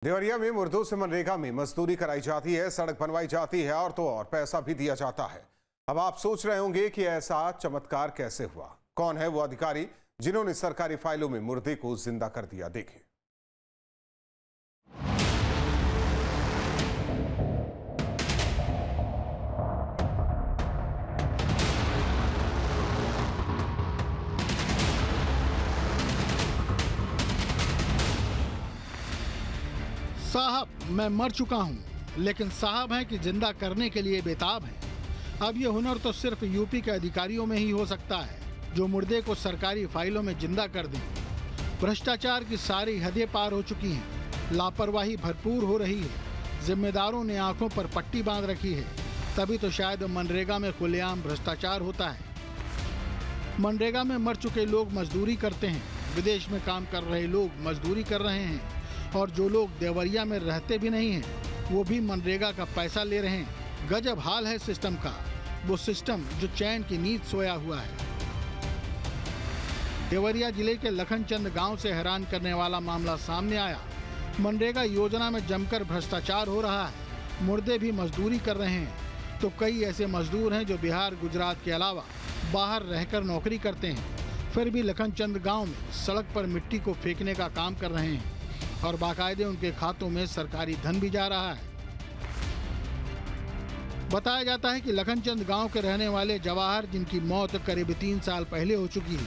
देवरिया में मुर्दों से मनरेगा में मजदूरी कराई जाती है, सड़क बनवाई जाती है और तो और पैसा भी दिया जाता है। अब आप सोच रहे होंगे कि ऐसा चमत्कार कैसे हुआ। कौन है वो अधिकारी जिन्होंने सरकारी फाइलों में मुर्दे को जिंदा कर दिया? देखें। साहब, मैं मर चुका हूं, लेकिन साहब हैं कि जिंदा करने के लिए बेताब हैं। अब ये हुनर तो सिर्फ यूपी के अधिकारियों में ही हो सकता है, जो मुर्दे को सरकारी फाइलों में जिंदा कर दें। भ्रष्टाचार की सारी हदें पार हो चुकी हैं, लापरवाही भरपूर हो रही है, जिम्मेदारों ने आंखों पर पट्टी बांध रखी है। तभी तो शायद मनरेगा में खुलेआम भ्रष्टाचार होता है। मनरेगा में मर चुके लोग मजदूरी करते हैं, विदेश में काम कर रहे लोग मजदूरी कर रहे हैं, और जो लोग देवरिया में रहते भी नहीं हैं, वो भी मनरेगा का पैसा ले रहे हैं। गजब हाल है सिस्टम का, वो सिस्टम जो चैन की नींद सोया हुआ है। देवरिया जिले के लखनचंद गांव से हैरान करने वाला मामला सामने आया। मनरेगा योजना में जमकर भ्रष्टाचार हो रहा है, मुर्दे भी मजदूरी कर रहे हैं। तो कई ऐसे मजदूर हैं जो बिहार, गुजरात के अलावा बाहर रहकर नौकरी करते हैं, फिर भी लखनचंद गांव में सड़क पर मिट्टी को फेंकने का काम कर रहे हैं, और बाकायदे उनके खातों में सरकारी धन भी जा रहा है। बताया जाता है कि लखनचंद गांव के रहने वाले जवाहर, जिनकी मौत करीब 3 साल पहले हो चुकी है,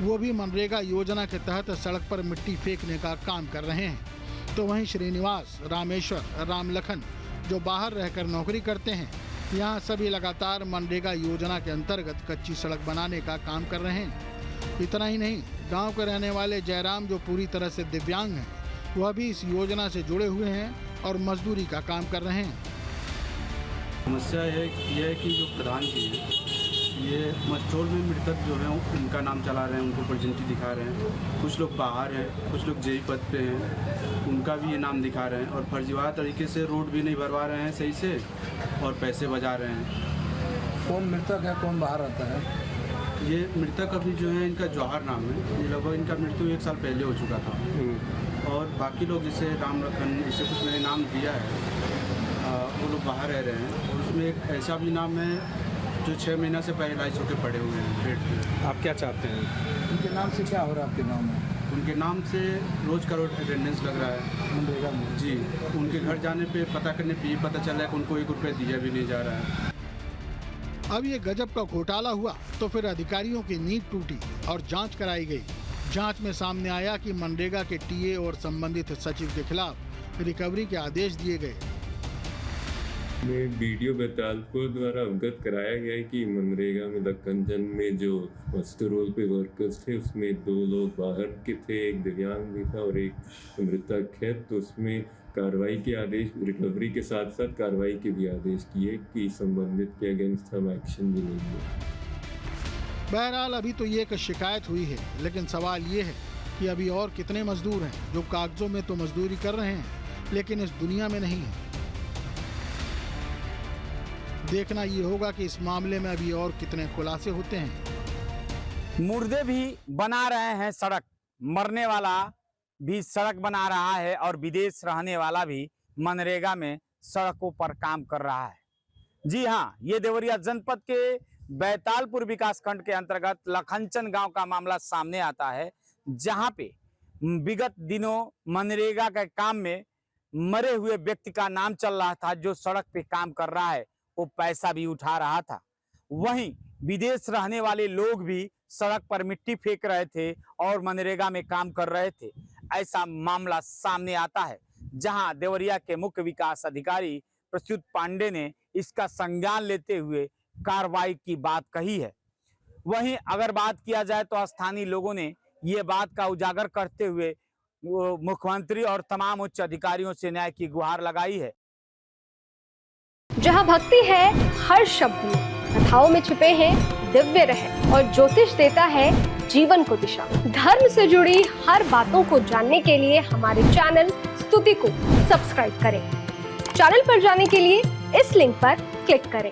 वो भी मनरेगा योजना के तहत सड़क पर मिट्टी फेंकने का काम कर रहे हैं। तो वहीं श्रीनिवास, रामेश्वर, रामलखन, जो बाहर रहकर नौकरी करते हैं, यहाँ सभी लगातार मनरेगा योजना के अंतर्गत कच्ची सड़क बनाने का काम कर रहे हैं। इतना ही नहीं, गाँव के रहने वाले जयराम, जो पूरी तरह से दिव्यांग हैं, वह भी इस योजना से जुड़े हुए हैं और मजदूरी का काम कर रहे हैं। समस्या यह है कि जो प्रधान जी हैं, ये मस्टोल में मृतक जो हैं उनका नाम चला रहे हैं, उनको प्रेजेंटी दिखा रहे हैं। कुछ लोग बाहर हैं, कुछ लोग जेई पद पे हैं, उनका भी ये नाम दिखा रहे हैं, और फर्जीवाड़ा तरीके से रोड भी नहीं भरवा रहे हैं सही से, और पैसे बजा रहे हैं। कौन मृतक है, कौन बाहर आता है? ये मृतक अभी जो है, इनका जवाहर नाम है। ये लगभग इनका मृत्यु 1 साल पहले हो चुका था। और बाकी लोग जैसे राम लखन, इसे कुछ मैंने नाम दिया है, वो लोग बाहर रह रहे हैं। और उसमें एक ऐसा भी नाम है जो 6 महीना से पैरालाइज होकर पड़े हुए हैं पेट पे। आप क्या चाहते हैं? उनके नाम से क्या हो रहा है आपके गाँव में? उनके नाम से रोज का रोज अटेंडेंस लग रहा है मनरेगा में। जी, उनके घर जाने पे पता करने पे ये पता चला है कि उनको 1 रुपये दिया भी नहीं जा रहा है। अब ये गजब का घोटाला हुआ तो फिर अधिकारियों की नींद टूटी और जांच कराई गई। जांच में सामने आया कि मनरेगा के टीए और संबंधित सचिव के खिलाफ रिकवरी के आदेश दिए गए। में वीडियो बेतालपुर द्वारा अवगत कराया गया है कि मनरेगा में लखनचंद में जो मास्टर रोल पे वर्कर्स थे, उसमें 2 लोग बाहर के थे, एक दिव्यांग भी था और एक मृतक है। तो उसमें कार्रवाई के आदेश, रिकवरी के साथ साथ कार्रवाई के भी आदेश किए कि संबंधित के अगेंस्ट हम एक्शन भी लेंगे। बहरहाल अभी तो ये एक शिकायत हुई है, लेकिन सवाल ये है कि अभी और कितने मजदूर हैं जो कागजों में तो मजदूरी कर रहे हैं, लेकिन इस दुनिया में नहीं है। देखना ये होगा कि इस मामले में अभी और कितने खुलासे होते हैं। मुर्दे भी बना रहे हैं सड़क, मरने वाला भी सड़क बना रहा है, और विदेश रहने वाला भी मनरेगा में सड़कों पर काम कर रहा है। जी हाँ, ये देवरिया जनपद के बैतालपुर विकास खंड के अंतर्गत लखनचंद गांव का मामला सामने आता है, जहां पे विगत दिनों मनरेगा के काम में मरे हुए व्यक्ति का नाम चल रहा था। जो सड़क पे काम कर रहा है वो पैसा भी उठा रहा था। वहीं विदेश रहने वाले लोग भी सड़क पर मिट्टी फेंक रहे थे और मनरेगा में काम कर रहे थे। ऐसा मामला सामने आता है, जहां देवरिया के मुख्य विकास अधिकारी प्रत्युत पांडे ने इसका संज्ञान लेते हुए कार्रवाई की बात कही है। वहीं अगर बात किया जाए तो स्थानीय लोगों ने ये बात का उजागर करते हुए मुख्यमंत्री और तमाम उच्च अधिकारियों से न्याय की गुहार लगाई है। जहां भक्ति है हर शब्द में, कथाओं में छुपे हैं दिव्य रहस्य, और ज्योतिष देता है जीवन को दिशा। धर्म से जुड़ी हर बातों को जानने के लिए हमारे चैनल स्तुति को सब्सक्राइब करें। चैनल पर जाने के लिए इस लिंक पर क्लिक करें।